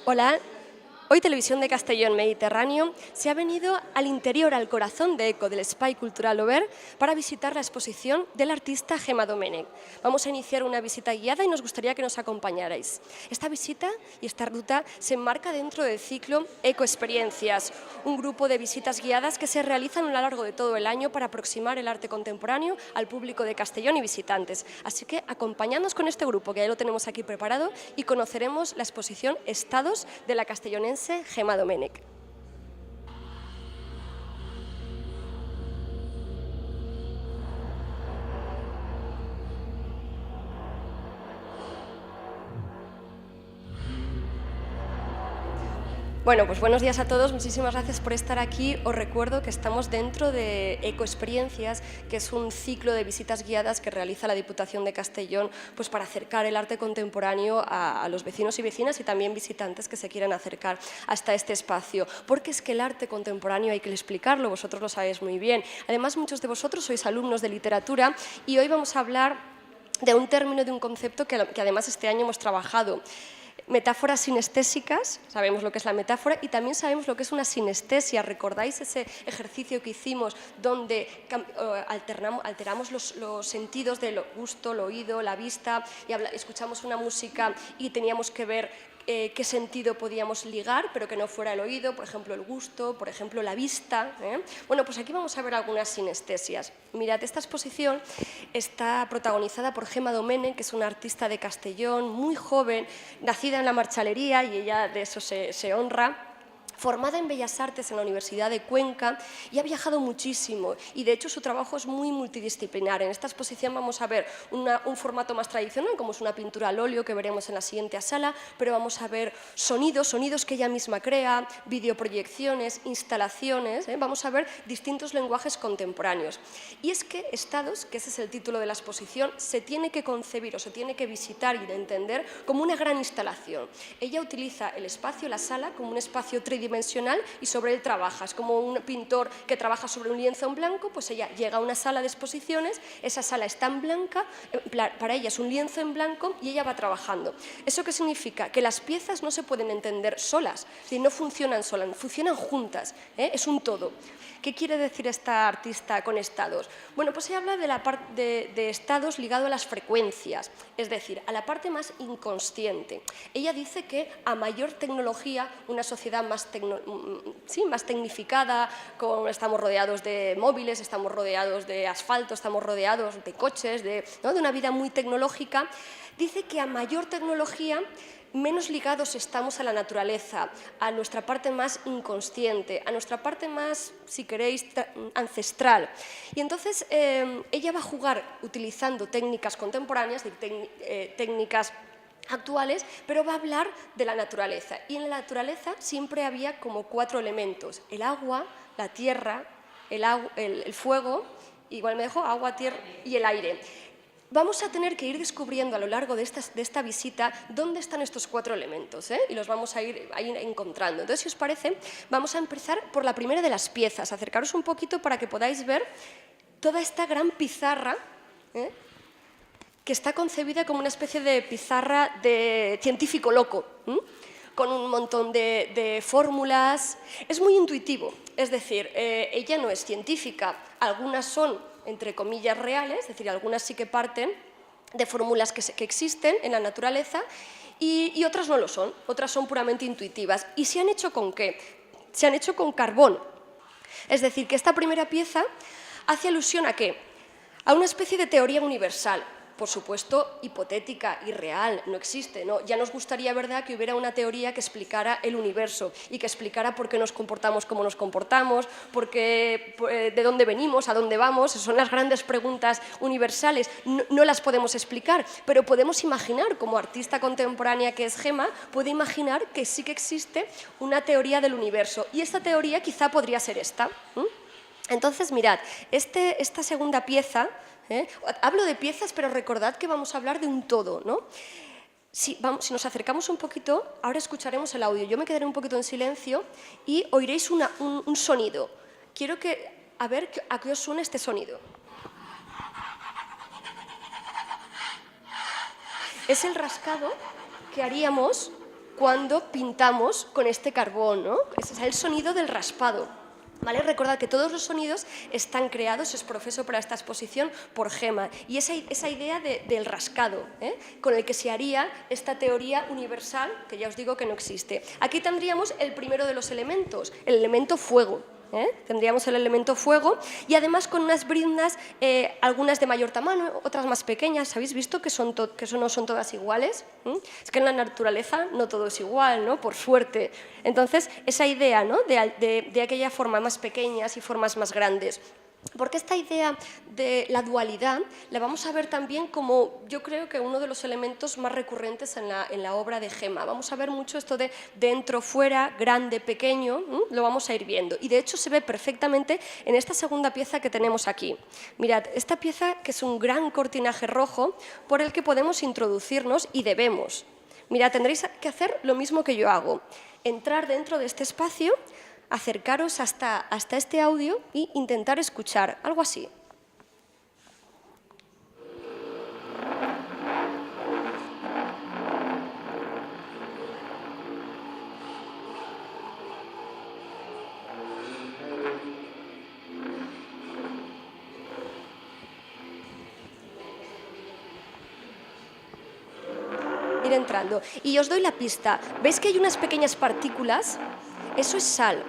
Hola, hoy Televisión de Castellón Mediterráneo se ha venido al interior, al corazón de ECO, del Espai Cultural Obert, para visitar la exposición del artista Gemma Domènech. Vamos a iniciar una visita guiada y nos gustaría que nos acompañarais. Esta visita y esta ruta se enmarca dentro del ciclo ECO Experiencias, un grupo de visitas guiadas que se realizan a lo largo de todo el año para aproximar el arte contemporáneo al público de Castellón y visitantes. Así que acompañadnos con este grupo, que ya lo tenemos aquí preparado, y conoceremos la exposición Estados de la castellonense Gemma Domènech. Bueno, pues buenos días a todos, muchísimas gracias por estar aquí. Os recuerdo que estamos dentro de ECO Experiencias, que es un ciclo de visitas guiadas que realiza la Diputación de Castellón, pues para acercar el arte contemporáneo a los vecinos y vecinas y también visitantes que se quieran acercar hasta este espacio. Porque es que el arte contemporáneo hay que explicarlo, vosotros lo sabéis muy bien. Además, muchos de vosotros sois alumnos de literatura y hoy vamos a hablar de un término, de un concepto que además este año hemos trabajado. Metáforas sinestésicas, sabemos lo que es la metáfora y también sabemos lo que es una sinestesia. ¿Recordáis ese ejercicio que hicimos donde alteramos los sentidos del gusto, el oído, la vista y escuchamos una música y teníamos que ver qué sentido podíamos ligar, pero que no fuera el oído, por ejemplo el gusto, por ejemplo la vista? Bueno, pues aquí vamos a ver algunas sinestesias. Mirad, esta exposición está protagonizada por Gemma Domènech, que es una artista de Castellón, muy joven, nacida en la marchalería y ella de eso se honra. Formada en Bellas Artes en la Universidad de Cuenca y ha viajado muchísimo y de hecho su trabajo es muy multidisciplinar. En esta exposición vamos a ver un formato más tradicional como es una pintura al óleo que veremos en la siguiente sala, pero vamos a ver sonidos que ella misma crea, videoproyecciones, instalaciones, vamos a ver distintos lenguajes contemporáneos. Y es que Estados, que ese es el título de la exposición, se tiene que concebir o se tiene que visitar y de entender como una gran instalación. Ella utiliza el espacio, la sala, como un espacio tridimensional y sobre él trabaja. Es como un pintor que trabaja sobre un lienzo en blanco, pues ella llega a una sala de exposiciones, esa sala está en blanca, para ella es un lienzo en blanco y ella va trabajando. ¿Eso qué significa? Que las piezas no se pueden entender solas, no funcionan solas, funcionan juntas, es un todo. ¿Qué quiere decir esta artista con estados? Bueno, pues ella habla de la parte de estados ligado a las frecuencias, es decir, a la parte más inconsciente. Ella dice que a mayor tecnología, una sociedad más tecnificada, estamos rodeados de móviles, estamos rodeados de asfalto, estamos rodeados de coches, de una vida muy tecnológica, dice que a mayor tecnología menos ligados estamos a la naturaleza, a nuestra parte más inconsciente, a nuestra parte más, si queréis, ancestral. Y entonces ella va a jugar utilizando técnicas contemporáneas, técnicas actuales, pero va a hablar de la naturaleza. Y en la naturaleza siempre había como 4 elementos: el agua, la tierra, el fuego, igual me dejo, agua, tierra y el aire. Vamos a tener que ir descubriendo a lo largo de esta visita dónde están estos 4 elementos, y los vamos a ir encontrando. Entonces, si os parece, vamos a empezar por la primera de las piezas. Acercaros un poquito para que podáis ver toda esta gran pizarra, que está concebida como una especie de pizarra de científico loco, con un montón de fórmulas. Es muy intuitivo, es decir, ella no es científica, algunas son entre comillas reales, es decir, algunas sí que parten de fórmulas que existen en la naturaleza y otras no lo son, otras son puramente intuitivas. ¿Y se han hecho con qué? Se han hecho con carbón. Es decir, que esta primera pieza hace alusión ¿a qué? A una especie de teoría universal. Por supuesto, hipotética y real, no existe, ¿no? Ya nos gustaría, ¿verdad?, que hubiera una teoría que explicara el universo y que explicara por qué nos comportamos como nos comportamos, de dónde venimos, a dónde vamos. Son las grandes preguntas universales. No las podemos explicar, pero podemos imaginar, como artista contemporánea que es Gemma, puede imaginar que sí que existe una teoría del universo. Y esta teoría quizá podría ser esta. Entonces, mirad, esta segunda pieza, hablo de piezas, pero recordad que vamos a hablar de un todo, ¿no? Si nos acercamos un poquito, ahora escucharemos el audio. Yo me quedaré un poquito en silencio y oiréis un sonido. Quiero a ver a qué os suena este sonido. Es el rascado que haríamos cuando pintamos con este carbón, ¿no? Ese es el sonido del raspado. ¿Vale? Recordad que todos los sonidos están creados, es profeso para esta exposición, por Gemma. Y esa idea del rascado, con el que se haría esta teoría universal, que ya os digo que no existe. Aquí tendríamos el primero de los elementos, el elemento fuego. Tendríamos el elemento fuego y además con unas briznas, algunas de mayor tamaño, otras más pequeñas. ¿Habéis visto que no son todas iguales? Es que en la naturaleza no todo es igual, ¿no? Por suerte. Entonces, esa idea, ¿no? de aquella forma más pequeñas y formas más grandes. Porque esta idea de la dualidad la vamos a ver también como, yo creo que uno de los elementos más recurrentes en la obra de Gemma. Vamos a ver mucho esto de dentro, fuera, grande, pequeño, lo vamos a ir viendo. Y de hecho se ve perfectamente en esta segunda pieza que tenemos aquí. Mirad, esta pieza que es un gran cortinaje rojo por el que podemos introducirnos y debemos. Mirad, tendréis que hacer lo mismo que yo hago. Entrar dentro de este espacio, acercaros hasta este audio e intentar escuchar, algo así. Ir entrando. Y os doy la pista. ¿Veis que hay unas pequeñas partículas? Eso es sal.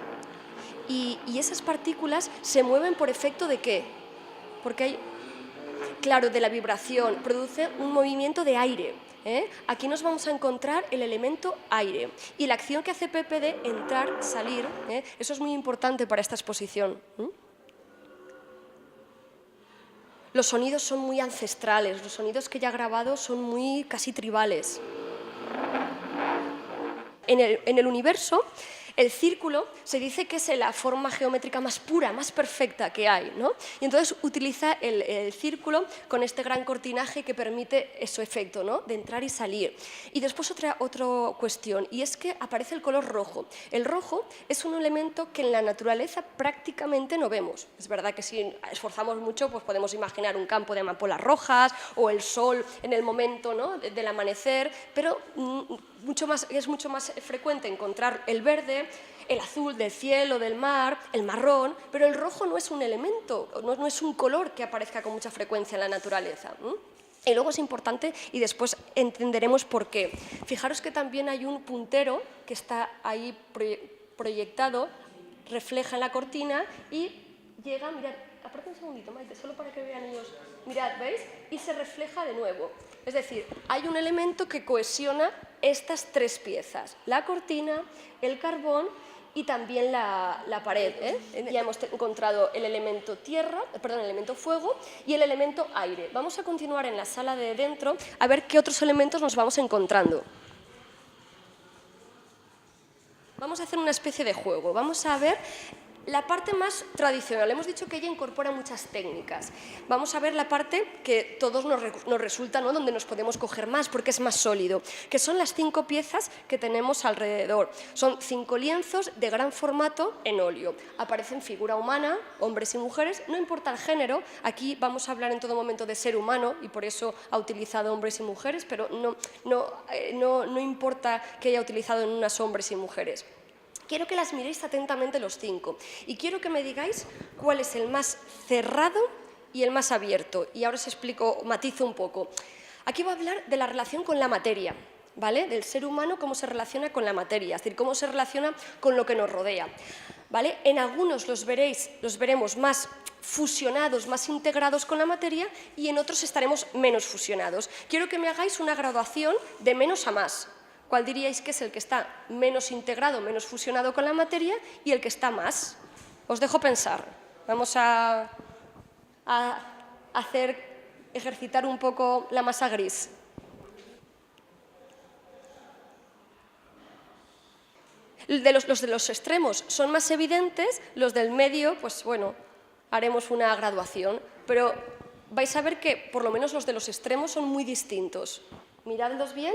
Y esas partículas se mueven por efecto ¿de qué? Porque hay, claro, de la vibración, produce un movimiento de aire. Aquí nos vamos a encontrar el elemento aire. Y la acción que hace Pepe de entrar, salir, eso es muy importante para esta exposición. Los sonidos son muy ancestrales, los sonidos que ya he grabado son muy casi tribales. En el universo, el círculo se dice que es la forma geométrica más pura, más perfecta que hay, ¿no? Y entonces utiliza el círculo con este gran cortinaje que permite ese efecto, ¿no? De entrar y salir. Y después otra cuestión, y es que aparece el color rojo. El rojo es un elemento que en la naturaleza prácticamente no vemos. Es verdad que si esforzamos mucho pues podemos imaginar un campo de amapolas rojas o el sol en el momento, ¿no? del amanecer, pero es mucho más frecuente encontrar el verde, el azul del cielo, del mar, el marrón, pero el rojo no es un elemento, no es un color que aparezca con mucha frecuencia en la naturaleza. Y luego es importante, y después entenderemos por qué. Fijaros que también hay un puntero que está ahí proyectado, refleja en la cortina y llega, mirad, aparte un segundito, Maite, solo para que vean ellos, mirad, ¿veis? Y se refleja de nuevo. Es decir, hay un elemento que cohesiona estas tres piezas, la cortina, el carbón y también la pared. Ya hemos encontrado el elemento el elemento fuego y el elemento aire. Vamos a continuar en la sala de dentro a ver qué otros elementos nos vamos encontrando. Vamos a hacer una especie de juego. Vamos a ver la parte más tradicional. Hemos dicho que ella incorpora muchas técnicas. Vamos a ver la parte que todos nos resulta, ¿no? Donde nos podemos coger más porque es más sólido, que son las 5 piezas que tenemos alrededor. Son 5 lienzos de gran formato en óleo. Aparecen figura humana, hombres y mujeres, no importa el género. Aquí vamos a hablar en todo momento de ser humano y por eso ha utilizado hombres y mujeres, pero no importa que haya utilizado en unas hombres y mujeres. Quiero que las miréis atentamente los 5 y quiero que me digáis cuál es el más cerrado y el más abierto. Y ahora os explico, matizo un poco. Aquí voy a hablar de la relación con la materia, ¿vale? Del ser humano, cómo se relaciona con la materia, es decir, cómo se relaciona con lo que nos rodea, ¿vale? En algunos los veremos más fusionados, más integrados con la materia y en otros estaremos menos fusionados. Quiero que me hagáis una graduación de menos a más. ¿Cuál diríais que es el que está menos integrado, menos fusionado con la materia y el que está más? Os dejo pensar. Vamos a ejercitar un poco la masa gris. Los de los extremos son más evidentes, los del medio, pues bueno, haremos una graduación, pero vais a ver que por lo menos los de los extremos son muy distintos. Miradlos bien.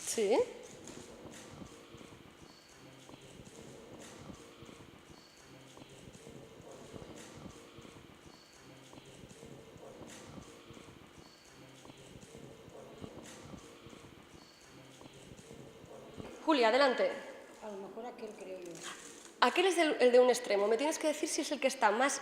Sí. Julia, adelante. A lo mejor aquel, creo yo. Aquel es el de un extremo. Me tienes que decir si es el que está más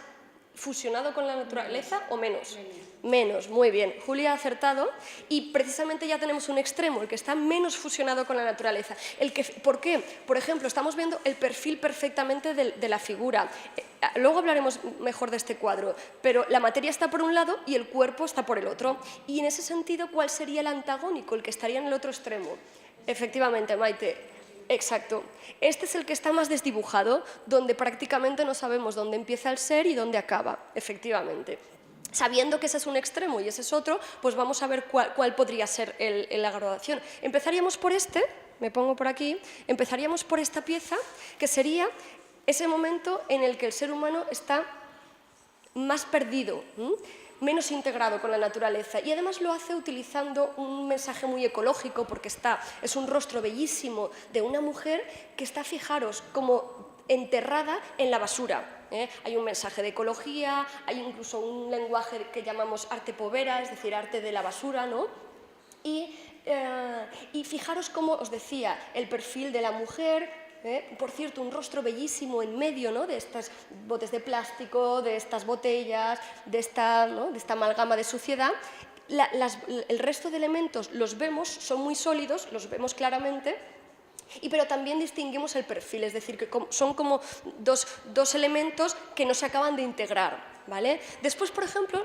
fusionado con la naturaleza o menos. Menos, muy bien. Julia ha acertado y precisamente ya tenemos un extremo, el que está menos fusionado con la naturaleza. ¿Por qué? Por ejemplo, estamos viendo el perfil perfectamente de la figura. Luego hablaremos mejor de este cuadro, pero la materia está por un lado y el cuerpo está por el otro. Y en ese sentido, ¿cuál sería el antagónico, el que estaría en el otro extremo? Efectivamente, Maite. Exacto. Este es el que está más desdibujado, donde prácticamente no sabemos dónde empieza el ser y dónde acaba, efectivamente. Sabiendo que ese es un extremo y ese es otro, pues vamos a ver cuál podría ser la graduación. Empezaríamos por este, me pongo por aquí, empezaríamos por esta pieza, que sería ese momento en el que el ser humano está más perdido, menos integrado con la naturaleza, y además lo hace utilizando un mensaje muy ecológico, porque es un rostro bellísimo de una mujer que está, fijaros, como enterrada en la basura. Hay un mensaje de ecología, hay incluso un lenguaje que llamamos arte povera, es decir, arte de la basura, ¿no? Y fijaros cómo os decía, el perfil de la mujer. Por cierto, un rostro bellísimo en medio, ¿no?, de estos botes de plástico, de estas botellas, de esta amalgama de suciedad. El resto de elementos los vemos, son muy sólidos, los vemos claramente, pero también distinguimos el perfil, es decir, que son como dos elementos que no se acaban de integrar, ¿vale? Después, por ejemplo,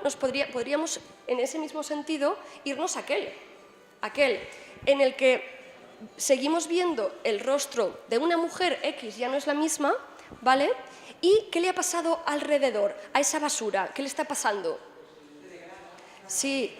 podríamos, en ese mismo sentido, irnos a aquel en el que seguimos viendo el rostro de una mujer X, ya no es la misma, ¿vale? ¿Y qué le ha pasado alrededor a esa basura? ¿Qué le está pasando? Sí,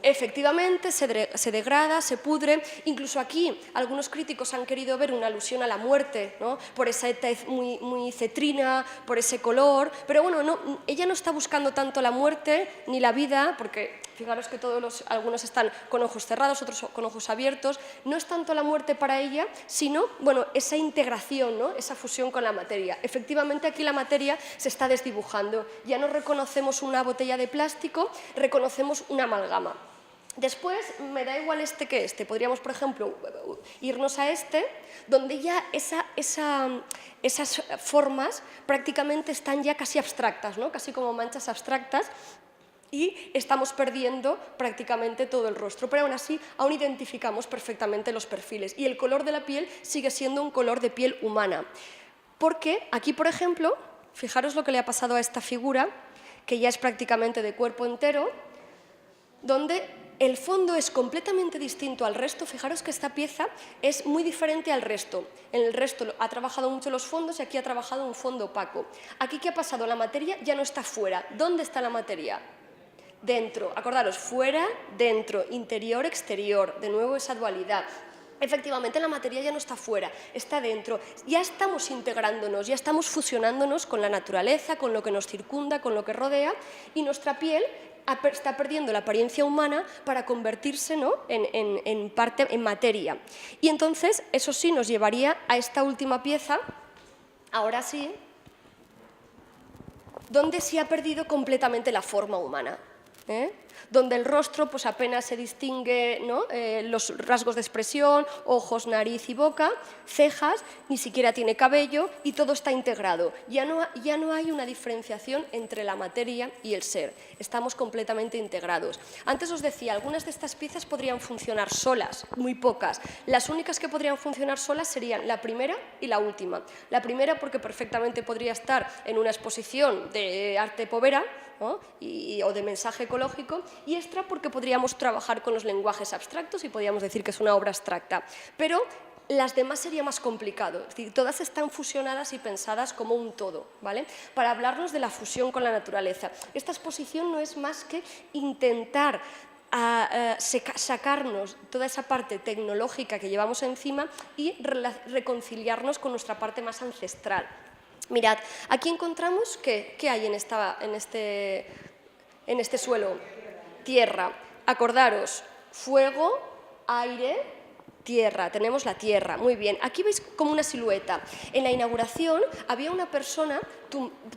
efectivamente se degrada, se pudre. Incluso aquí algunos críticos han querido ver una alusión a la muerte, ¿no?, por esa tez muy cetrina, por ese color, pero bueno, ella no está buscando tanto la muerte ni la vida, porque fijaros que algunos están con ojos cerrados, otros con ojos abiertos. No es tanto la muerte para ella, sino, bueno, esa integración, ¿no?, esa fusión con la materia. Efectivamente, aquí la materia se está desdibujando. Ya no reconocemos una botella de plástico, reconocemos una amalgama. Después, me da igual este que este. Podríamos, por ejemplo, irnos a este, donde ya esas formas prácticamente están ya casi abstractas, ¿no?, casi como manchas abstractas, y estamos perdiendo prácticamente todo el rostro, pero aún así aún identificamos perfectamente los perfiles y el color de la piel sigue siendo un color de piel humana. Porque aquí, por ejemplo, fijaros lo que le ha pasado a esta figura, que ya es prácticamente de cuerpo entero, donde el fondo es completamente distinto al resto. Fijaros que esta pieza es muy diferente al resto. En el resto ha trabajado mucho los fondos y aquí ha trabajado un fondo opaco. Aquí, ¿qué ha pasado? La materia ya no está fuera. ¿Dónde está la materia? Dentro. Acordaros, fuera, dentro, interior, exterior. De nuevo esa dualidad. Efectivamente, la materia ya no está fuera, está dentro. Ya estamos integrándonos, ya estamos fusionándonos con la naturaleza, con lo que nos circunda, con lo que rodea, y nuestra piel está perdiendo la apariencia humana para convertirse, ¿no?, en materia. Y entonces, eso sí, nos llevaría a esta última pieza, ahora sí, donde se ha perdido completamente la forma humana. Donde el rostro pues apenas se distingue, ¿no?, los rasgos de expresión, ojos, nariz y boca, cejas, ni siquiera tiene cabello y todo está integrado. Ya no hay una diferenciación entre la materia y el ser, estamos completamente integrados. Antes os decía, algunas de estas piezas podrían funcionar solas, muy pocas. Las únicas que podrían funcionar solas serían la primera y la última. La primera porque perfectamente podría estar en una exposición de arte povera, ¿no?, o de mensaje ecológico, y esta porque podríamos trabajar con los lenguajes abstractos y podríamos decir que es una obra abstracta. Pero las demás sería más complicado, es decir, todas están fusionadas y pensadas como un todo, ¿vale?, para hablarnos de la fusión con la naturaleza. Esta exposición no es más que intentar sacarnos toda esa parte tecnológica que llevamos encima y reconciliarnos con nuestra parte más ancestral. Mirad, aquí encontramos ¿qué hay en este suelo? Tierra. Acordaros, fuego, aire, tierra. Tenemos la tierra. Muy bien. Aquí veis como una silueta. En la inauguración había una persona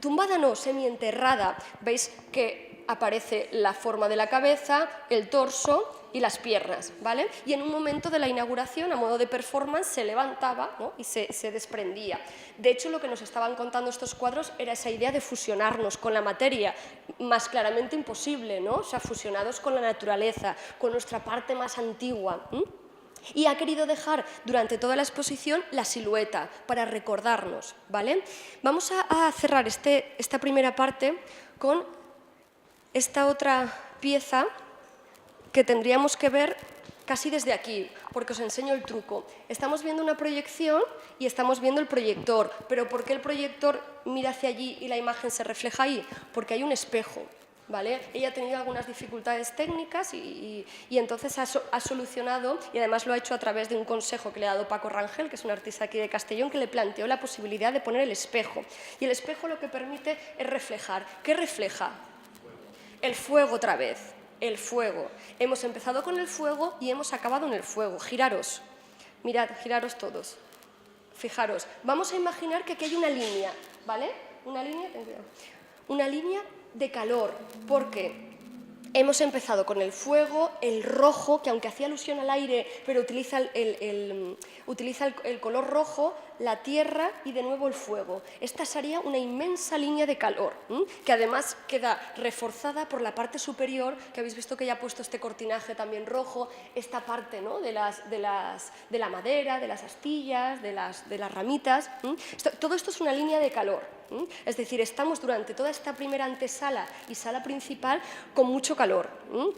tumbada, no, semienterrada. Veis que aparece la forma de la cabeza, el torso y las piernas, ¿vale? Y en un momento de la inauguración, a modo de performance, se levantaba, ¿no? Y se desprendía. De hecho, lo que nos estaban contando estos cuadros era esa idea de fusionarnos con la materia, más claramente imposible, ¿no? O sea, fusionados con la naturaleza, con nuestra parte más antigua. Y ha querido dejar durante toda la exposición la silueta para recordarnos, ¿vale? Vamos a cerrar esta primera parte con esta otra pieza que tendríamos que ver casi desde aquí, porque os enseño el truco. Estamos viendo una proyección y estamos viendo el proyector, pero ¿por qué el proyector mira hacia allí y la imagen se refleja ahí? Porque hay un espejo, ¿vale? Ella ha tenido algunas dificultades técnicas y entonces ha solucionado, y además lo ha hecho a través de un consejo que le ha dado Paco Rangel, que es un artista aquí de Castellón, que le planteó la posibilidad de poner el espejo. Y el espejo lo que permite es reflejar. ¿Qué refleja? El fuego otra vez. El fuego. Hemos empezado con el fuego y hemos acabado en el fuego. Giraros. Mirad, giraros todos. Fijaros. Vamos a imaginar que aquí hay una línea, ¿vale? Una línea de calor. ¿Por qué? Hemos empezado con el fuego, el rojo, que aunque hacía alusión al aire, pero utiliza el color rojo, la tierra y de nuevo el fuego. Esta sería una inmensa línea de calor, que además queda reforzada por la parte superior, que habéis visto que ya ha puesto este cortinaje también rojo, esta parte, ¿no? de la madera, de las astillas, de las ramitas. Todo esto es una línea de calor. Es decir, estamos durante toda esta primera antesala y sala principal con mucho calor.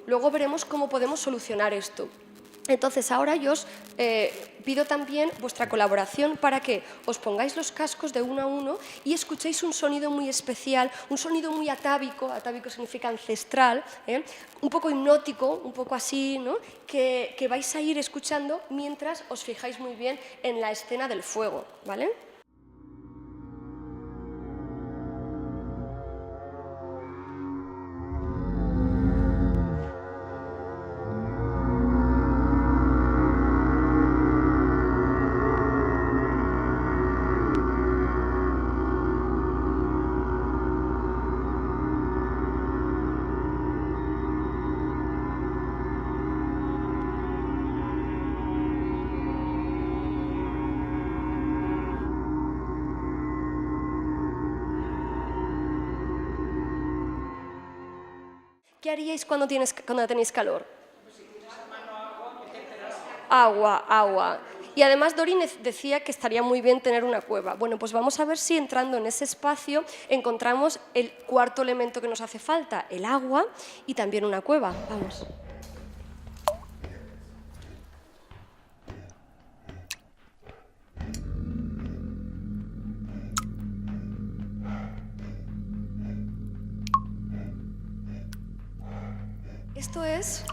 Luego veremos cómo podemos solucionar esto. Entonces, ahora yo os pido también vuestra colaboración para que os pongáis los cascos de uno a uno y escuchéis un sonido muy especial, un sonido muy atávico, atávico significa ancestral, un poco hipnótico, un poco así, ¿no? que vais a ir escuchando mientras os fijáis muy bien en la escena del fuego, ¿vale? ¿Qué haríais cuando tenéis calor? Agua. Y además Dori decía que estaría muy bien tener una cueva. Bueno, pues vamos a ver si entrando en ese espacio encontramos el cuarto elemento que nos hace falta, el agua y también una cueva. Vamos. Esto es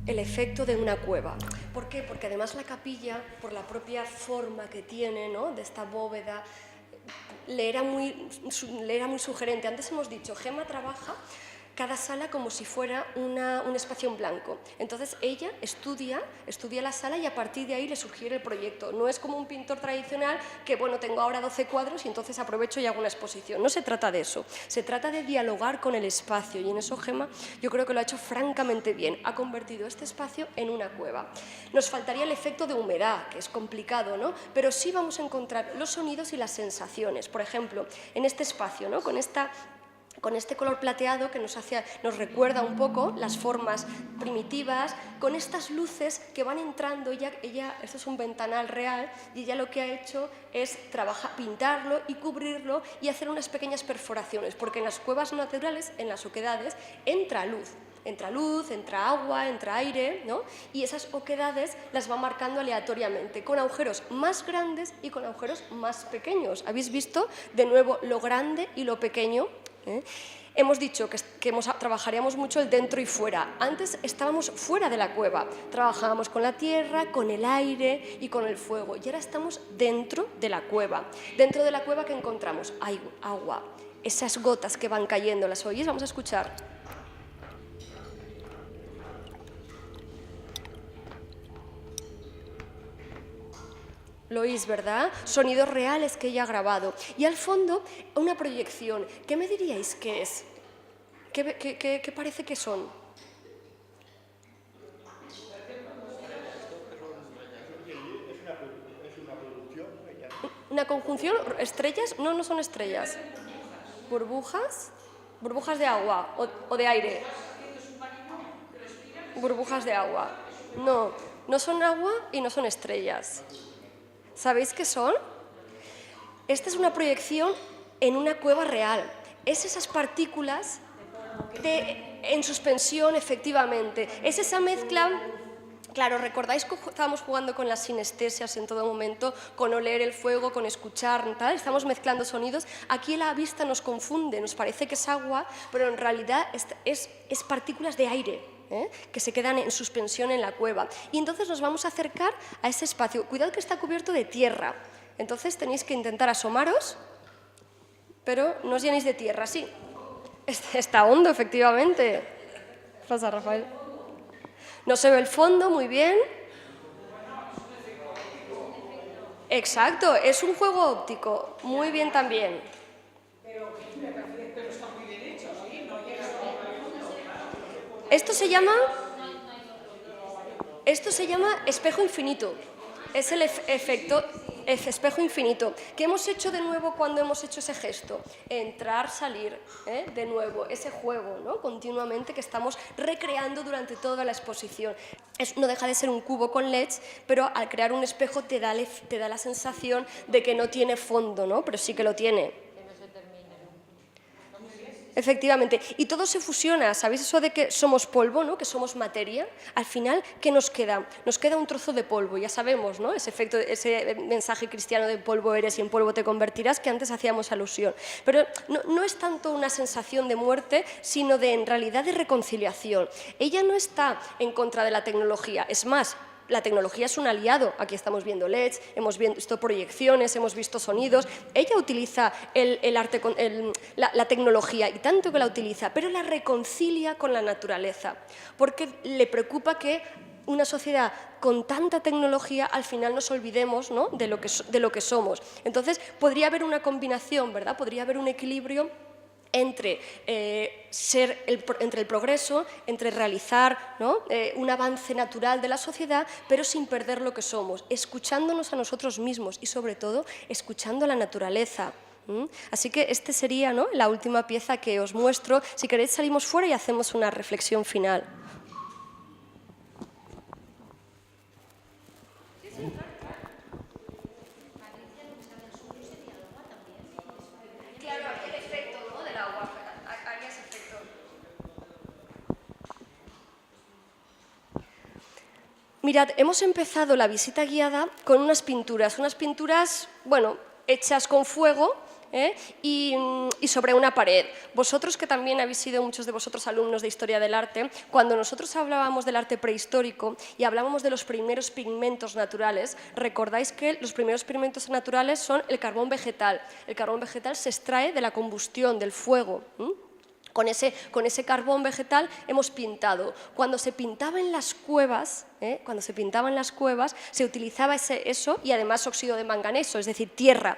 el efecto de una cueva. ¿Por qué? Porque además la capilla, por la propia forma que tiene, ¿no? de esta bóveda, le era muy sugerente. Antes hemos dicho, Gemma trabaja cada sala como si fuera un espacio en blanco. Entonces ella estudia la sala y a partir de ahí le sugiere el proyecto. No es como un pintor tradicional que, bueno, tengo ahora 12 cuadros y entonces aprovecho y hago una exposición. No se trata de eso. Se trata de dialogar con el espacio y en eso Gemma yo creo que lo ha hecho francamente bien. Ha convertido este espacio en una cueva. Nos faltaría el efecto de humedad, que es complicado, ¿no? Pero sí vamos a encontrar los sonidos y las sensaciones. Por ejemplo, en este espacio, ¿no? con este color plateado que nos recuerda un poco las formas primitivas, con estas luces que van entrando. Ella, esto es un ventanal real, y ella lo que ha hecho es pintarlo y cubrirlo y hacer unas pequeñas perforaciones, porque en las cuevas naturales, en las oquedades, entra luz, entra agua, entra aire, ¿no? Y esas oquedades las va marcando aleatoriamente, con agujeros más grandes y con agujeros más pequeños. ¿Habéis visto de nuevo lo grande y lo pequeño? Hemos dicho que trabajaríamos mucho el dentro y fuera. Antes estábamos fuera de la cueva, trabajábamos con la tierra, con el aire y con el fuego. Y ahora estamos dentro de la cueva. Dentro de la cueva, ¿qué encontramos? Hay agua, esas gotas que van cayendo. ¿Las oís? Vamos a escuchar. Lo oís, ¿verdad? Sonidos reales que ella ha grabado. Y al fondo, una proyección. ¿Qué me diríais que es? ¿Qué parece que son? ¿Una conjunción? ¿Estrellas? No, no son estrellas. ¿Burbujas? ¿Burbujas de agua o de aire? Burbujas de agua. No, no son agua y no son estrellas. ¿Sabéis qué son? Esta es una proyección en una cueva real. Es esas partículas en suspensión, efectivamente. Es esa mezcla. Claro, ¿recordáis que estábamos jugando con las sinestesias en todo momento? Con oler el fuego, con escuchar, tal. Estamos mezclando sonidos. Aquí la vista nos confunde, nos parece que es agua, pero en realidad es partículas de aire, que se quedan en suspensión en la cueva. Y entonces nos vamos a acercar a ese espacio. Cuidado que está cubierto de tierra. Entonces tenéis que intentar asomaros, pero no os llenéis de tierra, sí. Está hondo, efectivamente. ¿Qué pasa, Rafael? No se ve el fondo, muy bien. Exacto, es un juego óptico, muy bien también. Esto se llama espejo infinito. Es el efecto espejo infinito. ¿Qué hemos hecho de nuevo cuando hemos hecho ese gesto? Entrar, salir, de nuevo, ese juego, ¿no? Continuamente que estamos recreando durante toda la exposición. No deja de ser un cubo con LEDs, pero al crear un espejo te da la sensación de que no tiene fondo, ¿no? Pero sí que lo tiene. Efectivamente, y todo se fusiona, ¿sabéis eso de que somos polvo, ¿no? Que somos materia? Al final, ¿qué nos queda? Nos queda un trozo de polvo, ya sabemos, ¿no? Ese mensaje cristiano de polvo eres y en polvo te convertirás, que antes hacíamos alusión. Pero no es tanto una sensación de muerte, sino en realidad de reconciliación. Ella no está en contra de la tecnología, es más, la tecnología es un aliado. Aquí estamos viendo LEDs, hemos visto proyecciones, hemos visto sonidos. Ella utiliza la tecnología, y tanto que la utiliza, pero la reconcilia con la naturaleza, porque le preocupa que una sociedad con tanta tecnología al final nos olvidemos, ¿no? de lo que somos. Entonces, podría haber una combinación, ¿verdad? Podría haber un equilibrio entre el progreso, entre realizar, ¿no? Un avance natural de la sociedad, pero sin perder lo que somos, escuchándonos a nosotros mismos y, sobre todo, escuchando a la naturaleza. Así que esta sería, ¿no? la última pieza que os muestro. Si queréis, salimos fuera y hacemos una reflexión final. Mirad, hemos empezado la visita guiada con unas pinturas, bueno, hechas con fuego, y sobre una pared. Vosotros, que también habéis sido muchos de vosotros alumnos de Historia del Arte, cuando nosotros hablábamos del arte prehistórico y hablábamos de los primeros pigmentos naturales, recordáis que los primeros pigmentos naturales son el carbón vegetal. El carbón vegetal se extrae de la combustión, del fuego. Con ese carbón vegetal hemos pintado. Cuando se pintaba en las cuevas, se utilizaba eso y además óxido de manganeso, es decir, tierra,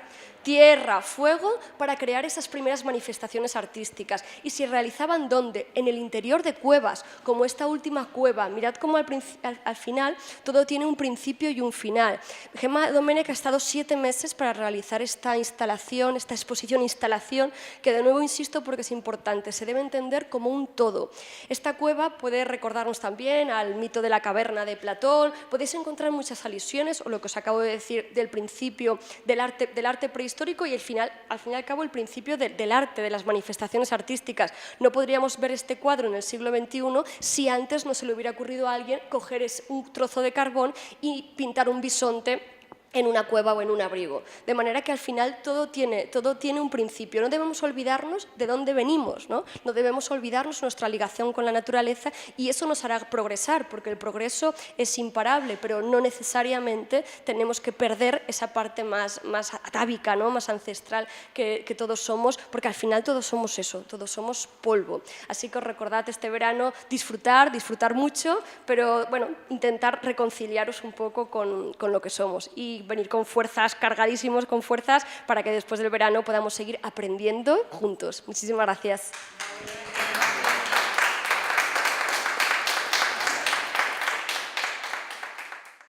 fuego, para crear esas primeras manifestaciones artísticas. Y se realizaban ¿dónde? En el interior de cuevas, como esta última cueva. Mirad cómo al final todo tiene un principio y un final. Gemma Domènech ha estado 7 meses para realizar esta instalación, esta exposición-instalación, que de nuevo insisto porque es importante, se debe entender como un todo. Esta cueva puede recordarnos también al mito de la caverna de Platón. Podéis encontrar muchas alusiones, o lo que os acabo de decir del principio del arte prehistórico, y al fin y al cabo el principio del arte, de las manifestaciones artísticas. No podríamos ver este cuadro en el siglo XXI si antes no se le hubiera ocurrido a alguien coger un trozo de carbón y pintar un bisonte en una cueva o en un abrigo. De manera que al final todo tiene un principio. No debemos olvidarnos de dónde venimos, ¿no? No debemos olvidarnos nuestra ligación con la naturaleza, y eso nos hará progresar, porque el progreso es imparable, pero no necesariamente tenemos que perder esa parte más atávica, ¿no? Más ancestral que todos somos, porque al final todos somos eso, todos somos polvo. Así que os recordad este verano disfrutar mucho, pero bueno, intentar reconciliaros un poco con lo que somos y venir con fuerzas, cargadísimos con fuerzas, para que después del verano podamos seguir aprendiendo juntos. Muchísimas gracias.